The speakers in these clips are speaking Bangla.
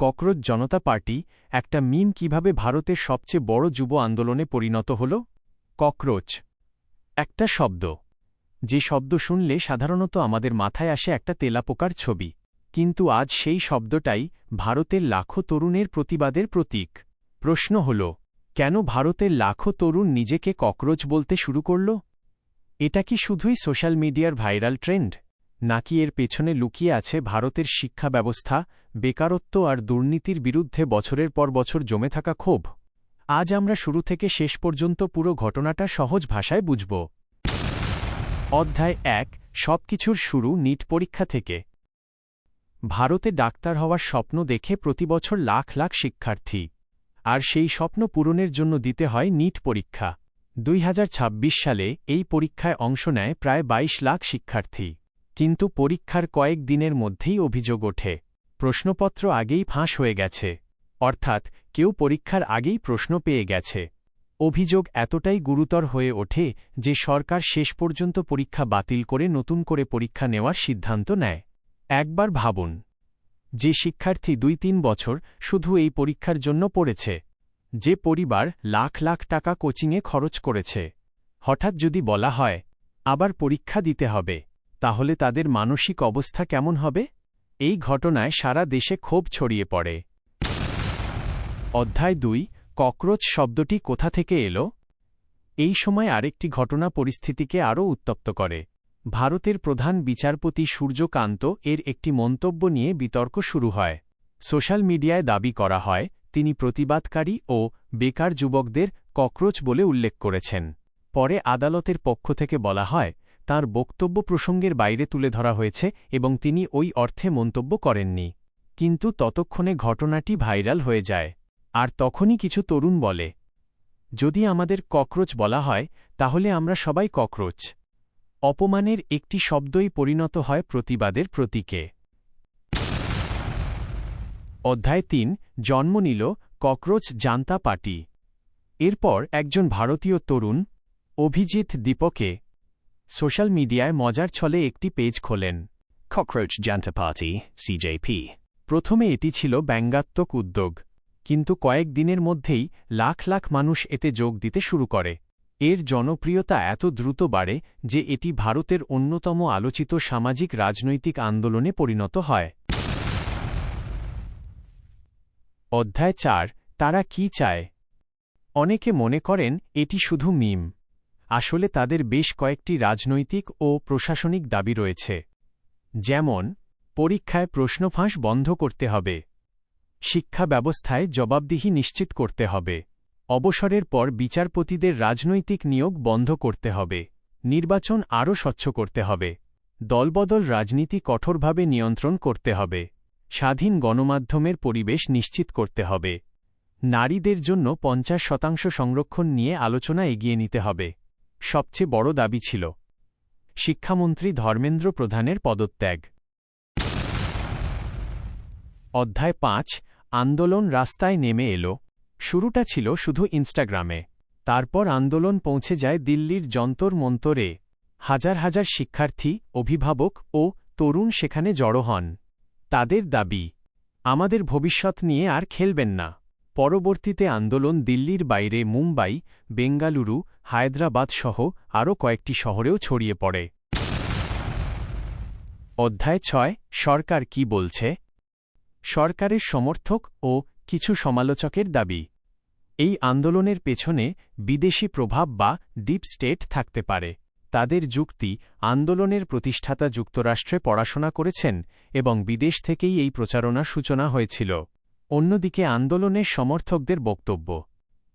ককরোচ জনতা পার্টি একটা মিম কিভাবে ভারতের সবচেয়ে বড় যুব আন্দোলনে পরিণত হল? ককরোচ একটা শব্দ, যে শব্দ শুনলে সাধারণত আমাদের মাথায় আসে একটা তেলাপোকার ছবি, কিন্তু আজ সেই শব্দটাই ভারতের লাখো তরুণের প্রতিবাদের প্রতীক। প্রশ্ন হল, কেন ভারতের লাখো তরুণ নিজেকে ককরোচ বলতে শুরু করল? এটা কি শুধুই সোশ্যাল মিডিয়ার ভাইরাল ট্রেন্ড, নাকি এর পেছনে লুকিয়ে আছে ভারতের শিক্ষা ব্যবস্থা, বেকারত্ব আর দুর্নীতির বিরুদ্ধে বছরের পর বছর জমে থাকা ক্ষোভ? আজ আমরা শুরু থেকে শেষ পর্যন্ত পুরো ঘটনাটা সহজ ভাষায় বুঝব। অধ্যায় ১, সবকিছুর শুরু নিট পরীক্ষা থেকে। ভারতে ডাক্তার হওয়ার স্বপ্ন দেখে প্রতিবছর লাখ লাখ শিক্ষার্থী, আর সেই স্বপ্ন পূরণের জন্য দিতে হয় নিট পরীক্ষা। ২০২৬ সালে এই পরীক্ষায় অংশ নেয় প্রায় ২২ লাখ শিক্ষার্থী। কিন্তু পরীক্ষার কয়েক দিনের মধ্যেই অভিযোগ ওঠে, প্রশ্নপত্র আগেই ফাঁস হয়ে গেছে, অর্থাৎ কেউ পরীক্ষার আগেই প্রশ্ন পেয়ে গেছে। অভিযোগ এতটাই গুরুতর হয়ে ওঠে যে সরকার শেষ পর্যন্ত পরীক্ষা বাতিল করে নতুন করে পরীক্ষা নেওয়ার সিদ্ধান্ত নেয়। একবার ভাবুন, যে শিক্ষার্থী ২-৩ বছর শুধু এই পরীক্ষার জন্য পড়েছে, যে পরিবার লাখ লাখ টাকা কোচিংয়ে খরচ করেছে, হঠাৎ যদি বলা হয় আবার পরীক্ষা দিতে হবে, তাহলে তাদের মানসিক অবস্থা কেমন হবে? এই ঘটনায় সারা দেশে ক্ষোভ ছড়িয়ে পড়ে। অধ্যায় ২, ককরোচ শব্দটি কোথা থেকে এলো? এই সময় আরেকটি ঘটনা পরিস্থিতিকে আরও উত্তপ্ত করে। ভারতের প্রধান বিচারপতি সূর্যকান্ত এর একটি মন্তব্য নিয়ে বিতর্ক শুরু হয়। সোশ্যাল মিডিয়ায় দাবি করা হয় তিনি প্রতিবাদকারী ও বেকার যুবকদের ককরোচ বলে উল্লেখ করেছেন। পরে আদালতের পক্ষ থেকে বলা হয় তাঁর বক্তব্য প্রসঙ্গের বাইরে তুলে ধরা হয়েছে এবং তিনি ওই অর্থে মন্তব্য করেননি। কিন্তু ততক্ষণে ঘটনাটি ভাইরাল হয়ে যায়, আর তখনই কিছু তরুণ বলে, যদি আমাদের ককরোচ বলা হয় তাহলে আমরা সবাই ককরোচ। অপমানের একটি শব্দই পরিণত হয় প্রতিবাদের প্রতীকে। অধ্যায় ৩, জন্ম নিল ককরোচ জনতা পার্টি। এরপর একজন ভারতীয় তরুণ, অভিজিৎ দীপকে, সোশ্যাল মিডিয়ায় মজার ছলে একটি পেজ খোলেন, ককরোচ জনতা পার্টি সিজেপি। প্রথমে এটি ছিল ব্যঙ্গাত্মক উদ্যোগ, কিন্তু কয়েক দিনের মধ্যেই লাখ লাখ মানুষ এতে যোগ দিতে শুরু করে। এর জনপ্রিয়তা এত দ্রুত বাড়ে যে এটি ভারতের অন্যতম আলোচিত সামাজিক রাজনৈতিক আন্দোলনে পরিণত হয়। অধ্যায় ৪, তারা কি চায়? অনেকে মনে করেন এটি শুধু মিম। আসলে তাদের বেশ কয়েকটি রাজনৈতিক ও প্রশাসনিক দাবি রয়েছে। যেমন, পরীক্ষায় প্রশ্নফাঁস বন্ধ করতে হবে, শিক্ষা ব্যবস্থায় জবাবদিহি নিশ্চিত করতে হবে, অবসরের পর বিচারপতিদের রাজনৈতিক নিয়োগ বন্ধ করতে হবে, নির্বাচন আরও স্বচ্ছ করতে হবে, দলবদল রাজনীতি কঠোরভাবে নিয়ন্ত্রণ করতে হবে, স্বাধীন গণমাধ্যমের পরিবেশ নিশ্চিত করতে হবে, নারীদের জন্য ৫০% সংরক্ষণ নিয়ে আলোচনা এগিয়ে নিতে হবে। সবচেয়ে বড় দাবি ছিল শিক্ষামন্ত্রী ধর্মেন্দ্র প্রধানের পদত্যাগ। অধ্যায় ৫, আন্দোলন রাস্তায় নেমে এলো। শুরুটা ছিল শুধু ইনস্টাগ্রামে, তারপর আন্দোলন পৌঁছে যায় দিল্লির যন্তর মন্তরে। হাজার হাজার শিক্ষার্থী, অভিভাবক ও তরুণ সেখানে জড়ো হন। তাদের দাবি, আমাদের ভবিষ্যৎ নিয়ে আর খেলবেন না। পরবর্তীতে আন্দোলন দিল্লির বাইরে মুম্বাই, বেঙ্গালুরু, হায়দ্রাবাদ সহ আরও কয়েকটি শহরেও ছড়িয়ে পড়ে। অধ্যায় ৬, সরকার কি বলছে? সরকারের সমর্থক ও কিছু সমালোচকের দাবি, এই আন্দোলনের পেছনে বিদেশি প্রভাব বা ডিপ স্টেট থাকতে পারে। তাদের যুক্তি, আন্দোলনের প্রতিষ্ঠাতা যুক্তরাষ্ট্রে পড়াশোনা করেছেন এবং বিদেশ থেকেই এই প্রচারণার সূচনা হয়েছিল। অন্যদিকে আন্দোলনের সমর্থকদের বক্তব্য,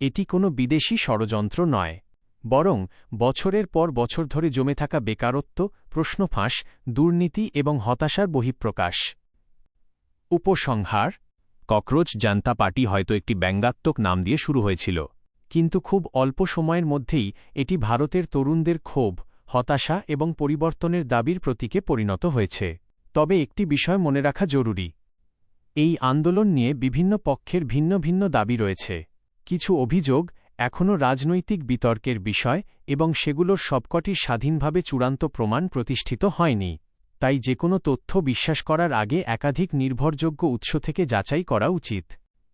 এটি কোনো বিদেশি ষড়যন্ত্র নয়, বরং বছরের পর বছর ধরে জমে থাকা বেকারত্ব, প্রশ্নফাঁস, দুর্নীতি এবং হতাশার বহিঃপ্রকাশ। উপসংহার, ককরোচ জনতা পার্টি হয়তো একটি ব্যঙ্গাত্মক নাম দিয়ে শুরু হয়েছিল, কিন্তু খুব অল্প সময়ের মধ্যেই এটি ভারতের তরুণদের ক্ষোভ, হতাশা এবং পরিবর্তনের দাবির প্রতীকে পরিণত হয়েছে। তবে একটি বিষয় মনে রাখা জরুরি, এই আন্দোলন নিয়ে বিভিন্ন পক্ষের ভিন্ন ভিন্ন দাবি রয়েছে। কিছু অভিযোগ এখনও রাজনৈতিক বিতর্কের বিষয় এবং সেগুলোর সবকটির স্বাধীনভাবে চূড়ান্ত প্রমাণ প্রতিষ্ঠিত হয়নি। তাই যে কোনো তথ্য বিশ্বাস করার আগে একাধিক নির্ভরযোগ্য উৎস থেকে যাচাই করা উচিত।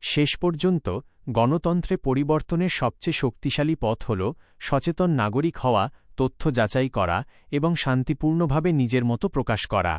শেষ পর্যন্ত গণতন্ত্রে পরিবর্তনের সবচেয়ে শক্তিশালী পথ হল সচেতন নাগরিক হওয়া, তথ্য যাচাই করা এবং শান্তিপূর্ণভাবে নিজের মতো প্রকাশ করা।